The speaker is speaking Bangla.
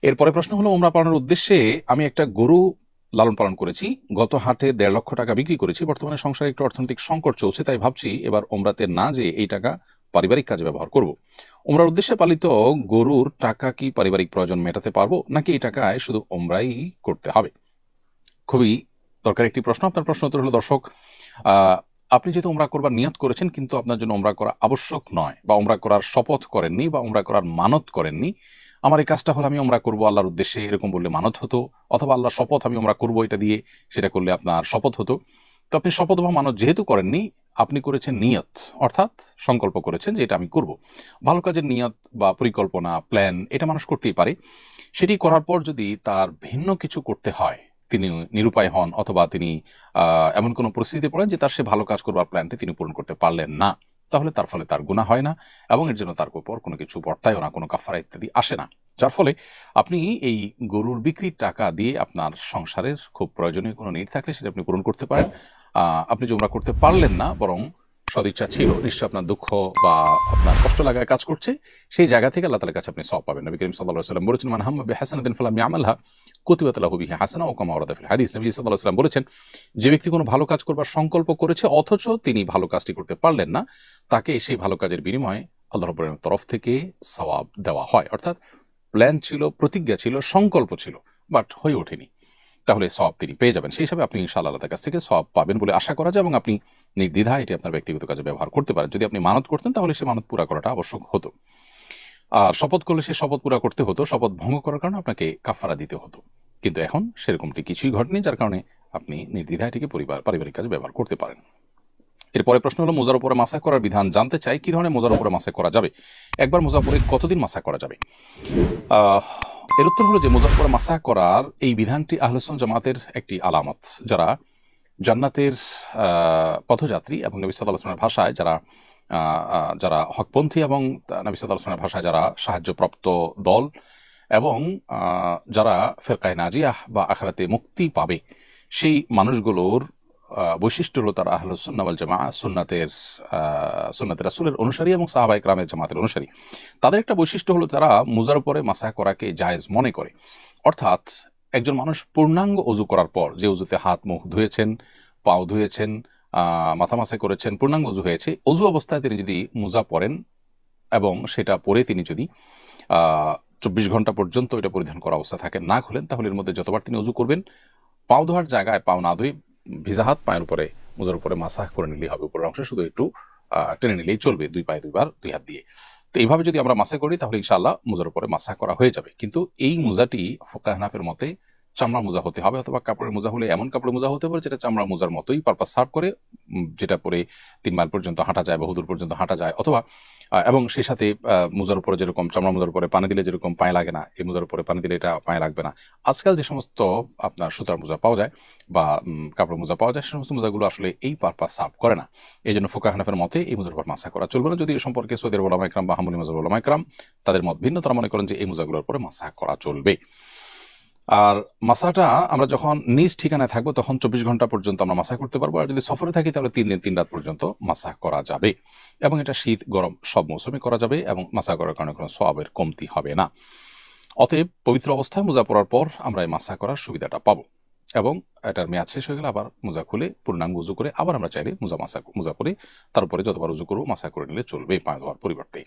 এরপরে প্রশ্ন হলো, ওমরা পালনের উদ্দেশ্যে আমি একটা গরু লালন পালন করেছি, গত হাটে 1.5 লক্ষ টাকা বিক্রি করেছি। বর্তমানে সংসারে একটু অর্থনৈতিক সংকট চলছে, তাই ভাবছি এবার ওমরাতে না যে এই টাকা পারিবারিক কাজে ব্যবহার করব। ওমরার উদ্দেশ্যে পালিত গরুর টাকা কি পারিবারিক প্রয়োজন মেটাতে পারবো, নাকি এই টাকায় শুধু ওমরাই করতে হবে? খুবই দরকারি একটি প্রশ্ন। আপনার প্রশ্ন উত্তর হলো, দর্শক, আহ, আপনি যেহেতু ওমরা করবার নিয়ত করেছেন, কিন্তু আপনার জন্য ওমরা করা আবশ্যক নয়, বা ওমরা করার শপথ করেননি, বা ওমরা করার মানত করেননি। আমার এই কাজটা হলো আমি ওমরা করবো আল্লাহর উদ্দেশ্যে, এরকম বললে মানত হতো, অথবা আল্লাহর শপথ আমি ওমরা করবো এটা দিয়ে, সেটা করলে আপনার শপথ হতো। তো আপনি শপথ বা মানত যেহেতু করেননি, আপনি করেছেন নিয়ত, অর্থাৎ সংকল্প করেছেন যে এটা আমি করব। ভালো কাজের নিয়ত বা পরিকল্পনা, প্ল্যান, এটা মানুষ করতেই পারে। সেটি করার পর যদি তার ভিন্ন কিছু করতে হয়, তিনি নিরুপায় হন, অথবা তিনি এমন কোনো পরিস্থিতিতে পড়েন যে তার সে ভালো কাজ করবার প্ল্যানটি তিনি পূরণ করতে পারলেন না, তাহলে তার ফলে তার গুনাহ হয় না, এবং এর জন্য তার উপর কোনো কিছু বর্তায়ও না, কোনো কাফারা ইত্যাদি আসে না। যার ফলে আপনি এই গরুর বিক্রির টাকা দিয়ে আপনার সংসারের খুব প্রয়োজনীয় কোনো নিড থাকলে সেটা আপনি পূরণ করতে পারেন। আপনি যে উমরা করতে পারলেন না, বরং সদিচ্ছা ছিল, নিশ্চয় আপনার দুঃখ বা আপনার কষ্ট লাগায় কাজ করছে, সেই জায়গা থেকে আল্লাহ তাআলার কাছে আপনি সওয়াব পাবেন। নবী করিম সাল্লাল্লাহু আলাইহি ওয়াসাল্লাম বলেছেন, মান হাম্মা বিহাসানাতিন ফালাম ইয়ামালহা কুতিবাত লাহু বিহি হাসানাহ, ওয়া কামা ওয়ারাদা ফিল হাদিস। নবী সাল্লাল্লাহু আলাইহি ওয়াসাল্লাম বলেছেন, যে ব্যক্তি কোনো ভালো কাজ করবার সংকল্প করেছে অথচ তিনি ভালো কাজটি করতে পারলেন না, তাকে সেই ভালো কাজের বিনিময়ে আল্লাহ রাব্বুল আলামিনের তরফ থেকে সওয়াব দেওয়া হয়। অর্থাৎ প্ল্যান ছিল, প্রতিজ্ঞা ছিল, সংকল্প ছিল, বাট হয়ে ওঠেনি, তাহলে সওয়াব তিনি পেয়ে যাবেন। সেই হিসাবে আপনি ইনশাআল্লাহ আল্লাহর কাছ থেকে সওয়াব পাবেন বলে আশা করা যায়, এবং আপনি নির্দ্বিধায় এটি আপনার ব্যক্তিগত কাজে ব্যবহার করতে পারেন। যদি আপনি মানত করতেন, তাহলে সে মানত পুরা করাটা আবশ্যক হতো। আর শপথ করলে সে শপথ পুরা করতে হতো, শপথ ভঙ্গ করার কারণে আপনাকে কাফারা দিতে হতো। কিন্তু এখন সেরকমটি কিছুই ঘটেনি, যার কারণে আপনি নির্দ্বিধায় এটিকে পারিবারিক কাজে ব্যবহার করতে পারেন। এরপরে প্রশ্ন হলো, মোজার উপরে মাসা করার বিধান জানতে চাই। কি ধরনের মোজার উপরে মাসা করা যাবে? একবার মোজা পরে কতদিন মাসা করা যাবে? আহ, এর উত্তর হলো যে মোজার উপরে মাসা করার এই বিধানটি আহলুস সুন্নাহ জামাতের একটি আলামত। যারা জান্নাতের পথযাত্রী, এবং নবী সাল্লাল্লাহু আলাইহি ওয়াসাল্লামের ভাষায় যারা যারা হকপন্থী, এবং নবী সাল্লাল্লাহু আলাইহি ওয়াসাল্লামের ভাষায় যারা সাহায্যপ্রাপ্ত দল, এবং যারা ফেরকায়ে নাজিয়াহ বা আখিরাতে মুক্তি পাবে, সেই মানুষগুলোর বৈশিষ্ট্য হলো তারা আহলুস সুন্নাহ ওয়াল জামাআহ, সুন্নাতে রাসূলের অনুসারী এবং সাহাবায়ে কেরামের জামাতের অনুসারী। তাদের একটা বৈশিষ্ট্য হলো তারা মুজার উপরে মাসা করাকে জায়েজ মনে করে। অর্থাৎ একজন মানুষ পূর্ণাঙ্গ অজু করার পর, যে অজুতে হাত মুখ ধুয়েছেন, পাও ধুয়েছেন, মাথা মাসা করেছেন, পূর্ণাঙ্গ অজু হয়েছে, অজু অবস্থায় তিনি যদি মুজা পরেন, এবং সেটা পরে তিনি যদি 24 ঘন্টা পর্যন্ত এটা পরিধান করা অবস্থা থাকে না খুলেন, তাহলে এর মধ্যে যতবার তিনি অজু করবেন, পাও ধোয়ার জায়গায় পাও না ধুয়ে ভিজা হাত পায়ের উপরে, মুজার উপরে মাসাহ করে নিলেই হবে। উপরের অংশে শুধু একটু টেনে নিলেই চলবে, দুই পায়ে দুইবার দুই হাত দিয়ে। তো এইভাবে যদি আমরা মাসা করি, তাহলে ইনশাআল্লাহ মুজার উপরে মাসা করা হয়ে যাবে। কিন্তু এই মুজাটি ফুকাহে হানাফির মতে চামড়া মোজা হতে হবে, অথবা কাপড়ের মোজা হলে এমন কাপড়ের মোজা হতে পারে যেটা চামড়া মোজার মতোই পারপাস সার্ভ করে, যেটা পরে 3 মাইল পর্যন্ত হাঁটা যায় বা হুদুর পর্যন্ত হাঁটা যায়। অথবা এবং সেই সাথে মোজার উপরে যেরকম চামড়া মোজার উপরে পানি দিলে যেরকম পায়ে লাগে না, এই মোজার উপরে পানি দিলে এটা পায়ে লাগবে না। আজকাল যে সমস্ত আপনার সুতার মোজা পাওয়া যায় বা কাপড় মোজা পাওয়া যায়, সে সমস্ত মোজাগুলো আসলে এই পারপাস সার্ভ করে না। এই জন্য ফুকাহে হানাফির মতে এই মোজার উপর মাসা করা চলবে না। যদি এ সম্পর্কে সৌদি আরব উলামা ইকরাম বা হাম্বলী মাযহাব উলামা ইকরাম তাদের মত ভিন্ন, তারা মনে করেন যে এই মোজাগুলোর উপরে মাসা করা চলবে। আর মাসাটা আমরা যখন নিজ ঠিকানায় থাকবো, তখন 24 ঘন্টা পর্যন্ত আমরা মাসা করতে পারবো। আর যদি সফরে থাকি, তাহলে 3 দিন 3 রাত পর্যন্ত মাসা করা যাবে, এবং এটা শীত গরম সব মৌসুমে করা যাবে, এবং মাসা করার কারণে কোনো সওয়াবের কমতি হবে না। অতএব পবিত্র অবস্থায় মোজা পরার পর আমরা এই মাসা করার সুবিধাটা পাবো, এবং এটার মেয়াদ শেষ হয়ে গেলে আবার মোজা খুলে পূর্ণাঙ্গ উজু করে আবার আমরা চাইলে মোজা পরে তারপরে যতবার উজু করবো মাসা করে নিলে চলবে, পায়ে ধোয়ার পরিবর্তে।